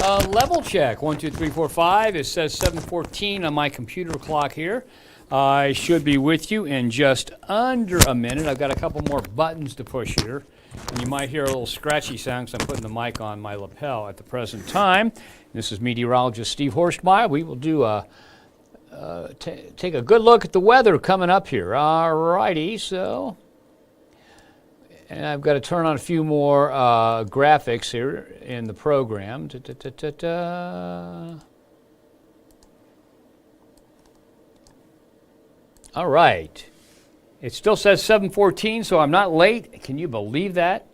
Level check, 1, 2, 3, 4, 5. It says 7:14 on my computer clock here. I should be with you in just under a minute. I've got a couple more buttons to push here. And you might hear a little scratchy sound because I'm putting the mic on my lapel at the present time. This is meteorologist Steve Horstmeyer. We will do take a good look at the weather coming up here. All righty, so... And I've got to turn on a few more graphics here in the program. All right. It still says 7:14, so I'm not late. Can you believe that?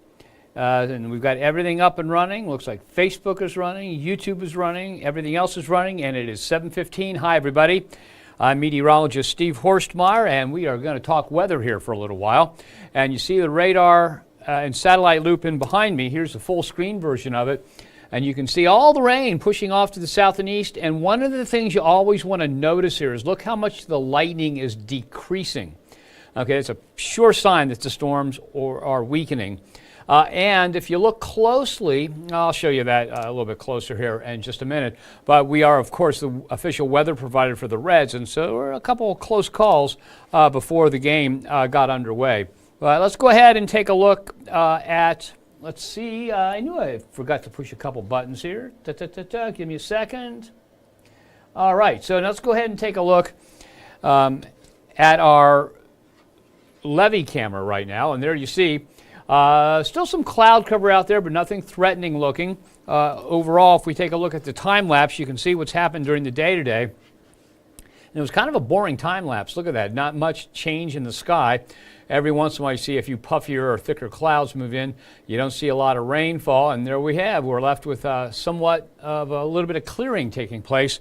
And we've got everything up and running. Looks like Facebook is running, YouTube is running, everything else is running, and it is 7:15. Hi, everybody. I'm meteorologist Steve Horstmeyer, and we are going to talk weather here for a little while. And you see the radar and satellite loop in behind me. Here's the full screen version of it. And you can see all the rain pushing off to the south and east. And one of the things you always want to notice here is look how much the lightning is decreasing. Okay, it's a sure sign that the storms are weakening. And if you look closely, I'll show you that a little bit closer here in just a minute. But we are, of course, the official weather provider for the Reds, and so there were a couple of close calls before the game got underway. Let's go ahead and take a look at, let's see, I knew I forgot to push a couple buttons here. Give me a second. All right, so let's go ahead and take a look at our levee camera right now, and there you see still some cloud cover out there, but nothing threatening looking. Overall, if we take a look at the time lapse, you can see what's happened during the day today. And it was kind of a boring time lapse. Look at that, not much change in the sky. Every once in a while you see a few puffier or thicker clouds move in. You don't see a lot of rainfall, and there we have. We're left with somewhat of a little bit of clearing taking place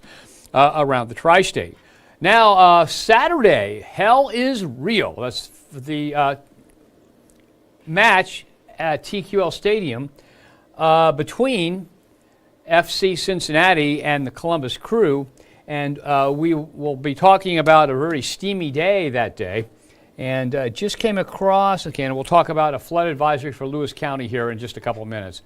around the tri-state. Now, Saturday, hell is real. That's the match at TQL Stadium between FC Cincinnati and the Columbus Crew, and we will be talking about a very steamy day that day. And just came across, again, we'll talk about a flood advisory for Lewis County here in just a couple of minutes.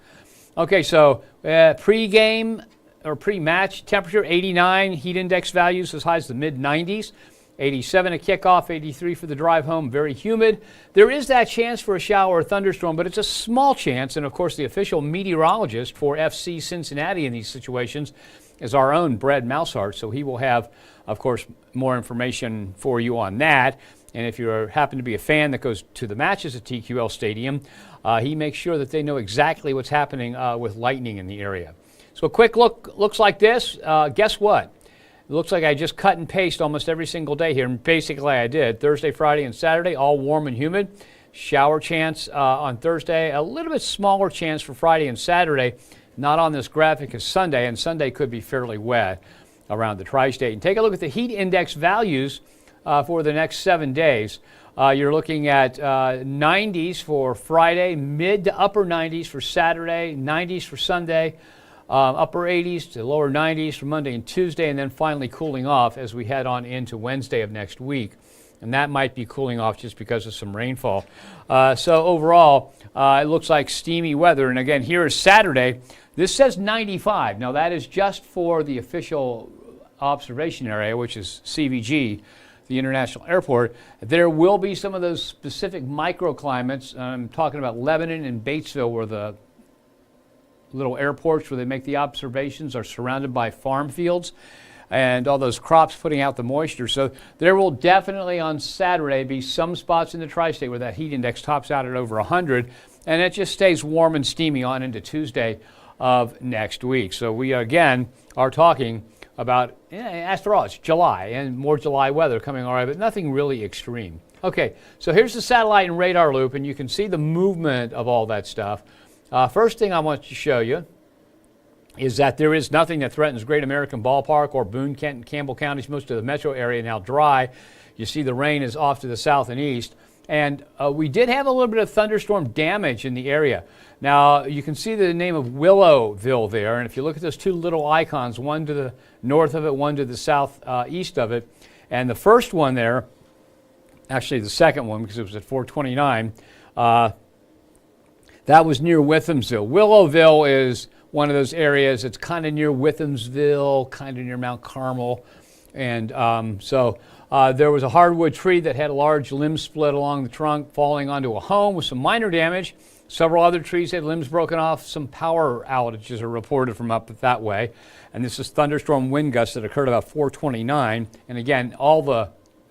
Okay, so pre-game or pre-match temperature, 89, heat index values as high as the mid-90s. 87 at kickoff, 83 for the drive home, very humid. There is that chance for a shower or thunderstorm, but it's a small chance. And of course, the official meteorologist for FC Cincinnati in these situations is our own Brad Mousehart. So he will have, of course, more information for you on that. And if you happen to be a fan that goes to the matches at TQL Stadium, he makes sure that they know exactly what's happening with lightning in the area. So a quick look looks like this. Guess what? It looks like I just cut and paste almost every single day here, and basically I did. Thursday, Friday, and Saturday, all warm and humid. Shower chance on Thursday, a little bit smaller chance for Friday and Saturday. Not on this graphic as Sunday, and Sunday could be fairly wet around the tri-state. And take a look at the heat index values for the next 7 days. You're looking at 90s for Friday, mid to upper 90s for Saturday, 90s for Sunday. Upper 80s to lower 90s for Monday and Tuesday, and then finally cooling off as we head on into Wednesday of next week. And that might be cooling off just because of some rainfall. So overall, it looks like steamy weather. And again, here is Saturday. This says 95. Now that is just for the official observation area, which is CVG, the International Airport. There will be some of those specific microclimates. I'm talking about Lebanon and Batesville, where the little airports where they make the observations are surrounded by farm fields and all those crops putting out the moisture. So there will definitely on Saturday be some spots in the tri-state where that heat index tops out at over 100, and it just stays warm and steamy on into Tuesday of next week. So we again are talking about, after all, it's July and more July weather coming all right, but nothing really extreme. Okay, so here's the satellite and radar loop, and you can see the movement of all that stuff. First thing I want to show you is that there is nothing that threatens Great American Ballpark or Boone, Kent, and Campbell counties. Most of the metro area now dry. You see the rain is off to the south and east. And we did have a little bit of thunderstorm damage in the area. Now, you can see the name of Willowville there. And if you look at those two little icons, one to the north of it, one to the southeast of it. And the first one there, actually the second one because it was at 429, that was near Withamsville. Willowville is one of those areas. It's kind of near Withamsville, kind of near Mount Carmel. And there was a hardwood tree that had a large limb split along the trunk, falling onto a home with some minor damage. Several other trees had limbs broken off. Some power outages are reported from up that way. And this is thunderstorm wind gusts that occurred about 4:29. And again, all the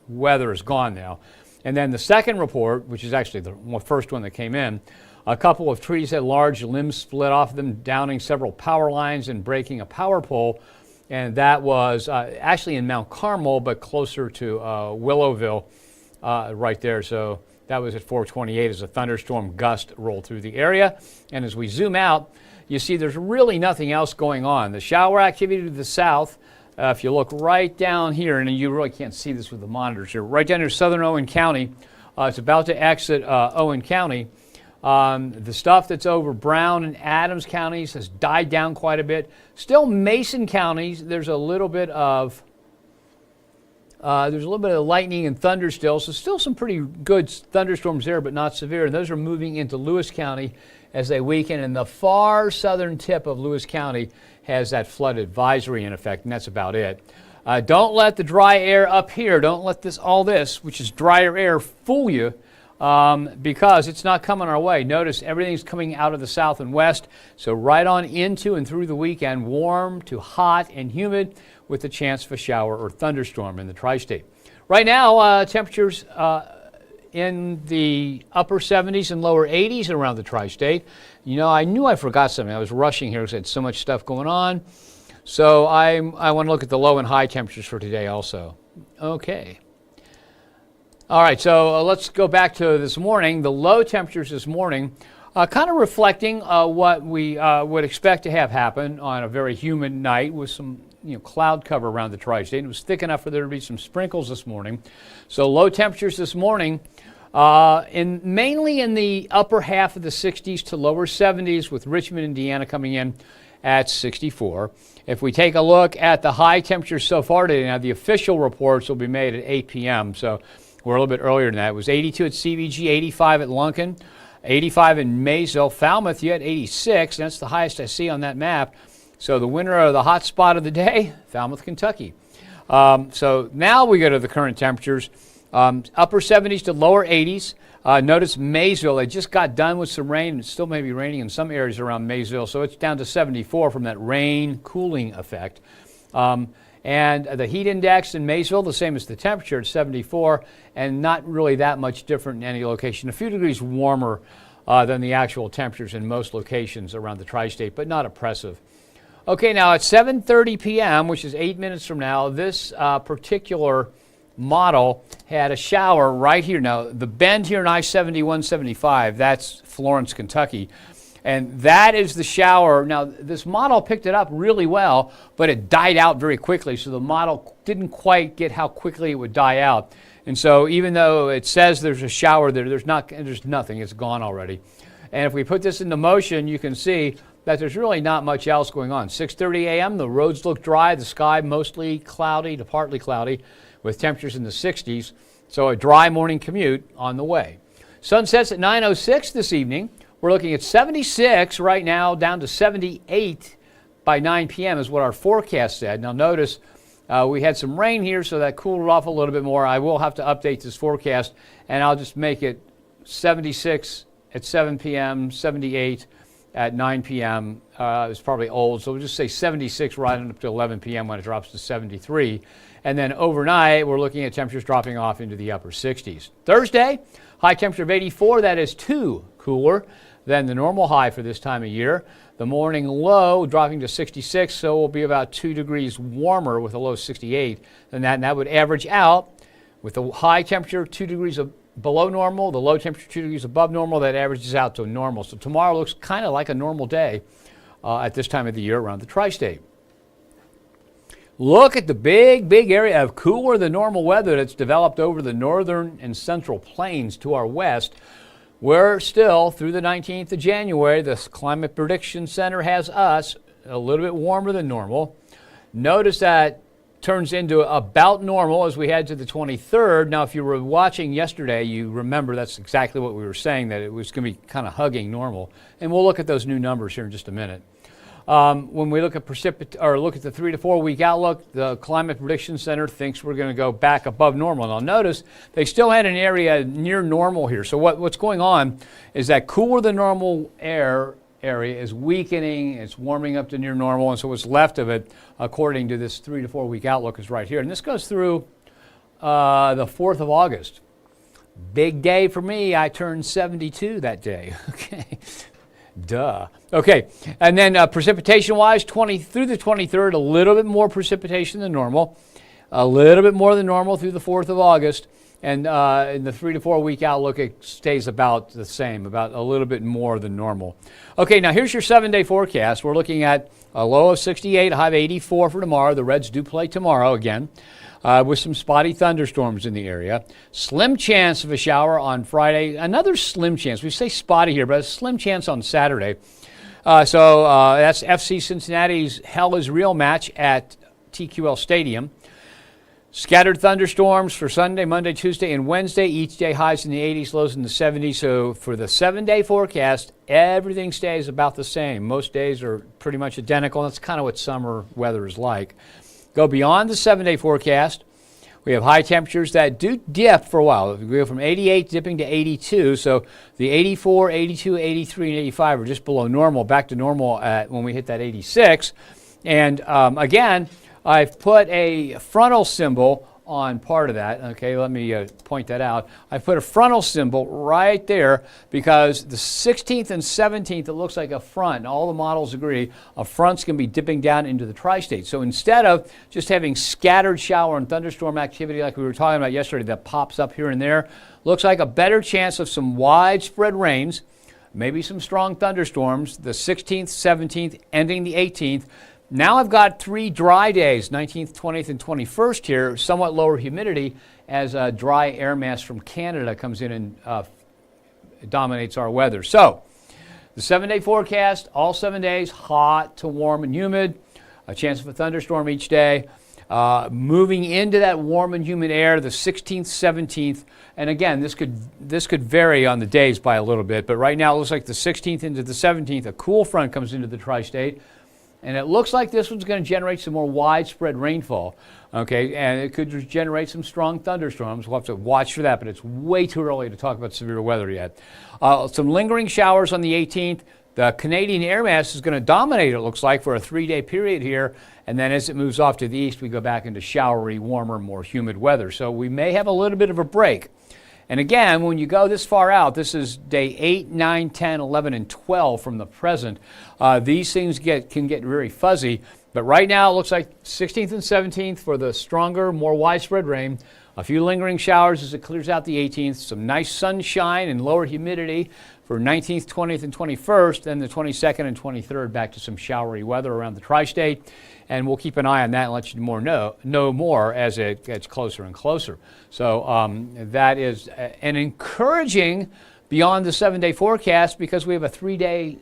weather is gone now. And then the second report, which is actually the first one that came in, a couple of trees had large limbs split off of them, downing several power lines and breaking a power pole. And that was actually in Mount Carmel, but closer to Willowville right there. So that was at 4:28 as a thunderstorm gust rolled through the area. And as we zoom out, you see there's really nothing else going on. The shower activity to the south, if you look right down here, and you really can't see this with the monitors here, right down near southern Owen County, it's about to exit Owen County. The stuff that's over Brown and Adams counties has died down quite a bit. Still Mason counties, there's a little bit of lightning and thunder still, so still some pretty good thunderstorms there, but not severe. And those are moving into Lewis County as they weaken, and the far southern tip of Lewis County has that flood advisory in effect, and that's about it. Don't let the dry air up here, don't let all this, which is drier air, fool you. Because it's not coming our way. Notice everything's coming out of the south and west, so right on into and through the weekend, warm to hot and humid with the chance of a shower or thunderstorm in the tri-state. Right now, temperatures in the upper 70s and lower 80s around the tri-state. You know, I knew I forgot something. I was rushing here because I had so much stuff going on. So I want to look at the low and high temperatures for today also. Okay. All right, so let's go back to this morning. The low temperatures this morning, kind of reflecting what we would expect to have happen on a very humid night with some cloud cover around the tri-state. It was thick enough for there to be some sprinkles this morning. So low temperatures this morning, mainly in the upper half of the 60s to lower 70s, with Richmond, Indiana coming in at 64. If we take a look at the high temperatures so far today, now the official reports will be made at 8 p.m., so we're a little bit earlier than that. It was 82 at CVG, 85 at Lunken, 85 in Maysville. Falmouth, you had 86. That's the highest I see on that map. So the winner of the hot spot of the day, Falmouth, Kentucky. So now we go to the current temperatures. Upper 70s to lower 80s. Notice Maysville, they just got done with some rain. It still may be raining in some areas around Maysville. So it's down to 74 from that rain cooling effect. And the heat index in Maysville, the same as the temperature at 74, and not really that much different in any location. A few degrees warmer than the actual temperatures in most locations around the tri-state, but not oppressive. Okay, now at 7:30 p.m., which is 8 minutes from now, this particular model had a shower right here. Now, the bend here in I-70-175, that's Florence, Kentucky. And that is the shower. Now, this model picked it up really well, but it died out very quickly, so the model didn't quite get how quickly it would die out. And so even though it says there's a shower there, there's nothing. It's gone already. And if we put this into motion, you can see that there's really not much else going on. 6:30 a.m., the roads look dry, the sky mostly cloudy to partly cloudy with temperatures in the 60s, so a dry morning commute on the way. Sun sets at 9:06 this evening. We're looking at 76 right now, down to 78 by 9 p.m. is what our forecast said. Now notice we had some rain here, so that cooled it off a little bit more. I will have to update this forecast, and I'll just make it 76 at 7 p.m., 78 at 9 p.m. It's probably old, so we'll just say 76 right on up to 11 p.m. when it drops to 73. And then overnight, we're looking at temperatures dropping off into the upper 60s. Thursday, high temperature of 84. That is 2 cooler than the normal high for this time of year. The morning low dropping to 66, so will be about 2 degrees warmer with a low 68 than that. And that would average out with the high temperature 2 degrees below normal, the low temperature 2 degrees above normal. That averages out to normal. So tomorrow looks kind of like a normal day at this time of the year around the tri-state. Look at the big area of cooler than normal weather that's developed over the northern and central plains to our west. We're still, through the 19th of January, the Climate Prediction Center has us a little bit warmer than normal. Notice that turns into about normal as we head to the 23rd. Now, if you were watching yesterday, you remember that's exactly what we were saying, that it was going to be kind of hugging normal. And we'll look at those new numbers here in just a minute. When we look at look at the 3 to 4 week outlook, the Climate Prediction Center thinks we're going to go back above normal. Now notice they still had an area near normal here. So what's going on is that cooler than normal air area is weakening, it's warming up to near normal, and so what's left of it, according to this 3 to 4 week outlook, is right here. And this goes through the 4th of August. Big day for me. I turned 72 that day. Okay. Duh. Okay. And then precipitation-wise, 20 through the 23rd, a little bit more precipitation than normal. A little bit more than normal through the 4th of August. And in the 3 to 4 week outlook, it stays about the same, about a little bit more than normal. Okay, now here's your 7-day forecast. We're looking at a low of 68, a high of 84 for tomorrow. The Reds do play tomorrow again, with some spotty thunderstorms in the area. Slim chance of a shower on Friday. Another slim chance. We say spotty here, but a slim chance on Saturday. So that's FC Cincinnati's Hell is Real match at TQL Stadium. Scattered thunderstorms for Sunday, Monday, Tuesday, and Wednesday. Each day highs in the 80s, lows in the 70s. So for the 7-day forecast, everything stays about the same. Most days are pretty much identical. That's kind of what summer weather is like. Go beyond the 7-day forecast. We have high temperatures that do dip for a while. We go from 88 dipping to 82. So the 84, 82, 83, and 85 are just below normal, back to normal when we hit that 86. And again, I've put a frontal symbol on part of that. Okay, let me point that out. I put a frontal symbol right there because the 16th and 17th, it looks like a front. All the models agree a front's going to be dipping down into the tri-state. So instead of just having scattered shower and thunderstorm activity like we were talking about yesterday that pops up here and there, looks like a better chance of some widespread rains, maybe some strong thunderstorms, the 16th, 17th, ending the 18th. Now I've got 3 dry days, 19th, 20th, and 21st here, somewhat lower humidity as a dry air mass from Canada comes in and dominates our weather. So the 7-day forecast, all 7 days, hot to warm and humid, a chance of a thunderstorm each day. Moving into that warm and humid air, the 16th, 17th, and again, this could vary on the days by a little bit, but right now it looks like the 16th into the 17th, a cool front comes into the tri-state. And it looks like this one's going to generate some more widespread rainfall, okay? And it could generate some strong thunderstorms. We'll have to watch for that, but it's way too early to talk about severe weather yet. Some lingering showers on the 18th. The Canadian air mass is going to dominate, it looks like, for a 3-day period here. And then as it moves off to the east, we go back into showery, warmer, more humid weather. So we may have a little bit of a break. And again, when you go this far out, this is day 8, 9, 10, 11, and 12 from the present. These things can get very fuzzy. But right now, it looks like 16th and 17th for the stronger, more widespread rain. A few lingering showers as it clears out the 18th. Some nice sunshine and lower humidity for 19th, 20th, and 21st. Then the 22nd and 23rd back to some showery weather around the tri-state. And we'll keep an eye on that and let you know more as it gets closer and closer. So that is an encouraging beyond the 7-day forecast because we have a 3-day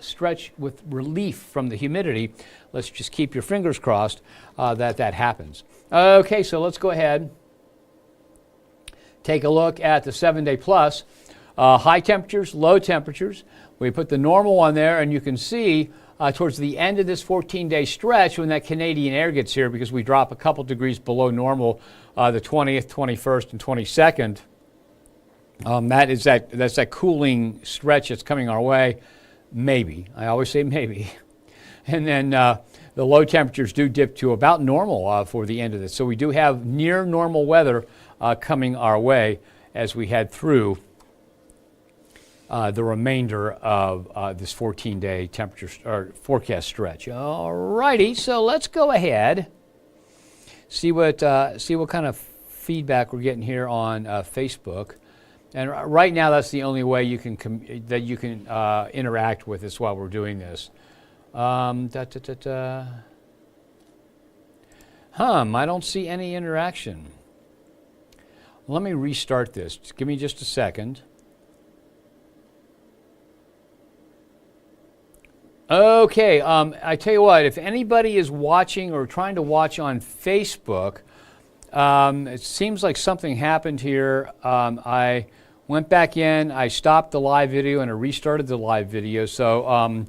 stretch with relief from the humidity. Let's just keep your fingers crossed that happens. Okay, so let's go ahead. Take a look at the 7-day plus. High temperatures, low temperatures. We put the normal on there, and you can see towards the end of this 14-day stretch when that Canadian air gets here, because we drop a couple degrees below normal the 20th, 21st, and 22nd. That's that cooling stretch that's coming our way. Maybe. I always say maybe. And then the low temperatures do dip to about normal for the end of this. So we do have near normal weather coming our way as we head through the remainder of this 14-day temperature or forecast stretch. All righty, so let's go ahead, see what kind of feedback we're getting here on Facebook. And right now, that's the only way you can interact with us while we're doing this. I don't see any interaction. Let me restart this. Just give me just a second. Okay, I tell you what, if anybody is watching or trying to watch on Facebook, it seems like something happened here. I went back in, I stopped the live video, and I restarted the live video. So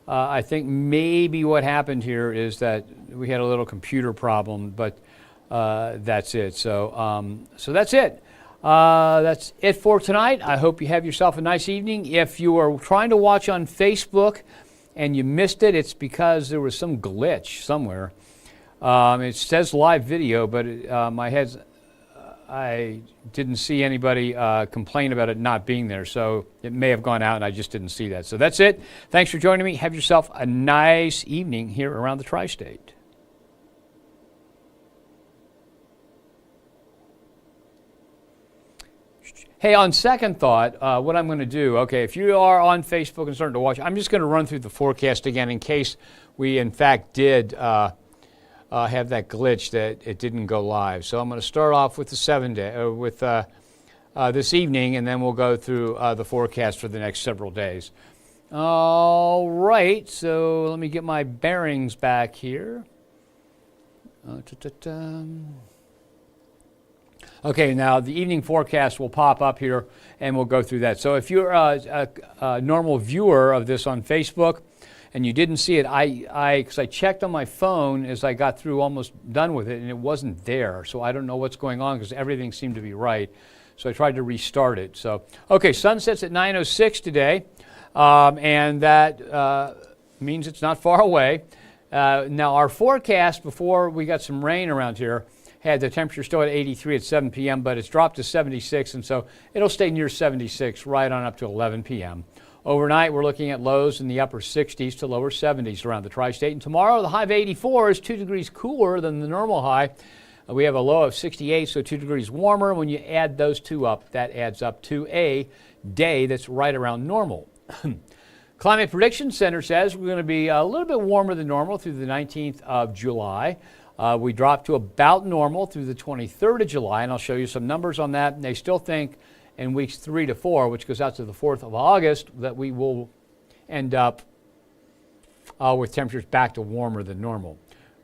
I think maybe what happened here is that we had a little computer problem, but that's it. So that's it. That's it for tonight. I hope you have yourself a nice evening. If you are trying to watch on Facebook and you missed it, it's because there was some glitch somewhere. It says live video, but I didn't see anybody complain about it not being there, so it may have gone out and I just didn't see that. So that's it. Thanks for joining me. Have yourself a nice evening here around the tri-state. Hey, on second thought, what I'm going to do, okay, if you are on Facebook and starting to watch, I'm just going to run through the forecast again in case we, in fact, did have that glitch that it didn't go live. So I'm going to start off with the 7-day, with this evening, and then we'll go through the forecast for the next several days. All right, so let me get my bearings back here. Okay, now the evening forecast will pop up here, and we'll go through that. So if you're a normal viewer of this on Facebook, and you didn't see it, because I checked on my phone as I got through almost done with it, and it wasn't there. So I don't know what's going on because everything seemed to be right. So I tried to restart it. So, okay, sun sets at 9:06 today, and that means it's not far away. Now our forecast before we got some rain around here had the temperature still at 83 at 7 p.m., but it's dropped to 76, and so it'll stay near 76 right on up to 11 p.m. Overnight, we're looking at lows in the upper 60s to lower 70s around the tri-state. And tomorrow, the high of 84 is 2 degrees cooler than the normal high. We have a low of 68, so 2 degrees warmer. When you add those two up, that adds up to a day that's right around normal. Climate Prediction Center says we're going to be a little bit warmer than normal through the 19th of July. We drop to about normal through the 23rd of July, and I'll show you some numbers on that. And they still think in weeks 3 to 4, which goes out to the 4th of August, that we will end up with temperatures back to warmer than normal.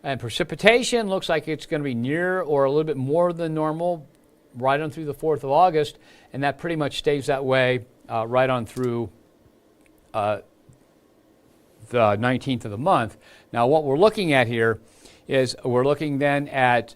And precipitation looks like it's going to be near or a little bit more than normal right on through the 4th of August, and that pretty much stays that way right on through the 19th of the month. Now what we're looking at here is we're looking then at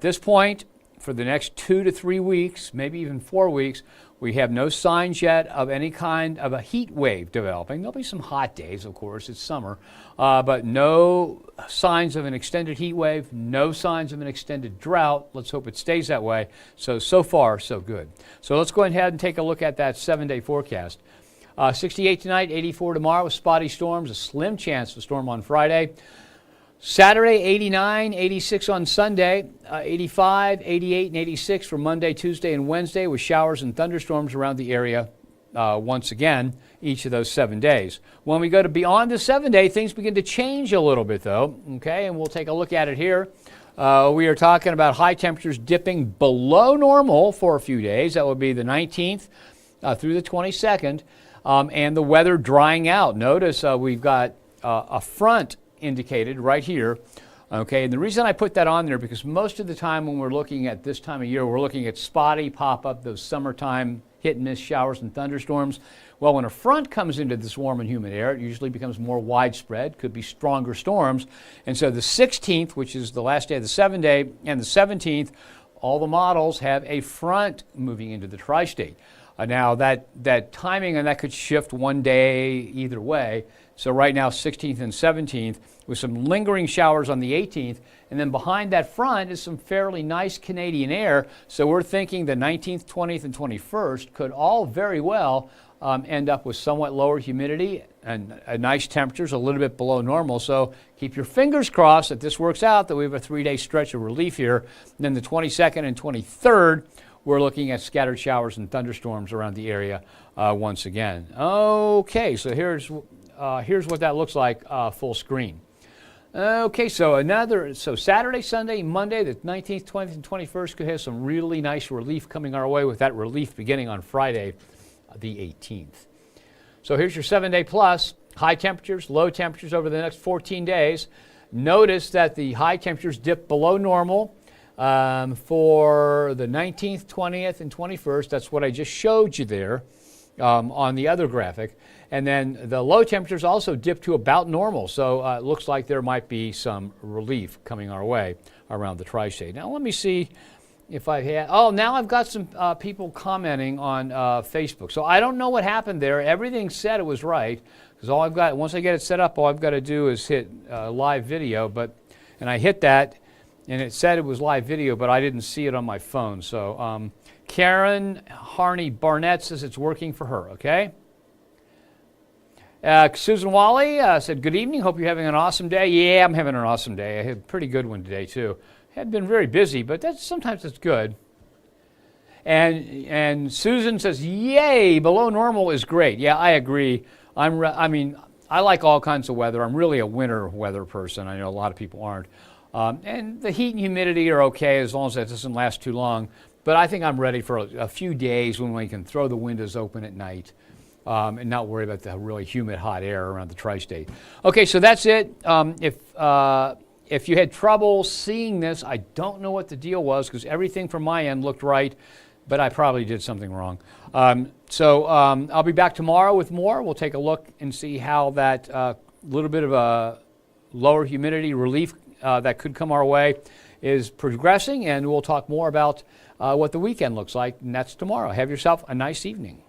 this point, for the next 2 to 3 weeks, maybe even 4 weeks, we have no signs yet of any kind of a heat wave developing. There'll be some hot days, of course, it's summer, but no signs of an extended heat wave, no signs of an extended drought. Let's hope it stays that way. So far, so good. So let's go ahead and take a look at that 7-day forecast. 68 tonight, 84 tomorrow with spotty storms, a slim chance of a storm on Friday. Saturday, 89, 86 on Sunday, 85, 88, and 86 for Monday, Tuesday, and Wednesday with showers and thunderstorms around the area once again each of those 7 days. When we go to beyond the 7-day, things begin to change a little bit though, okay, and we'll take a look at it here. We are talking about high temperatures dipping below normal for a few days. That would be the 19th through the 22nd, and the weather drying out. Notice we've got a front indicated right here, okay, and the reason I put that on there because most of the time when we're looking at this time of year, we're looking at spotty pop-up, those summertime hit-and-miss showers and thunderstorms. Well, when a front comes into this warm and humid air, it usually becomes more widespread, could be stronger storms, and so the 16th, which is the last day of the 7-day, and the 17th, all the models have a front moving into the tri-state. Now that timing and that could shift one day either way. So right now 16th and 17th with some lingering showers on the 18th, and then behind that front is some fairly nice Canadian air. So we're thinking the 19th, 20th, and 21st could all very well end up with somewhat lower humidity and nice temperatures, a little bit below normal. So keep your fingers crossed that this works out, that we have a 3-day stretch of relief here. And then the 22nd and 23rd, we're looking at scattered showers and thunderstorms around the area once again. Okay, so here's what that looks like full screen. Okay, so Saturday, Sunday, Monday, the 19th, 20th, and 21st could have some really nice relief coming our way, with that relief beginning on Friday, the 18th. So here's your 7-day plus. High temperatures, low temperatures over the next 14 days. Notice that the high temperatures dip below normal for the 19th, 20th, and 21st. That's what I just showed you there. on the other graphic. And then the low temperatures also dipped to about normal. So it looks like there might be some relief coming our way around the tri-state. Now let me see if I had, now I've got some people commenting on Facebook. So I don't know what happened there. Everything said it was right, because once I get it set up, all I've got to do is hit live video, and I hit that, and it said it was live video, but I didn't see it on my phone. So Karen Harney Barnett says it's working for her, okay? Susan Wally said, good evening, hope you're having an awesome day. Yeah, I'm having an awesome day. I had a pretty good one today, too. Had been very busy, but sometimes it's good. And Susan says, yay, below normal is great. Yeah, I agree. I mean, I like all kinds of weather. I'm really a winter weather person. I know a lot of people aren't. And the heat and humidity are okay as long as that doesn't last too long. But I think I'm ready for a few days when we can throw the windows open at night. And not worry about the really humid, hot air around the tri-state. Okay, so that's it. If you had trouble seeing this, I don't know what the deal was, because everything from my end looked right, but I probably did something wrong. I'll be back tomorrow with more. We'll take a look and see how that little bit of a lower humidity relief that could come our way is progressing, and we'll talk more about what the weekend looks like, and that's tomorrow. Have yourself a nice evening.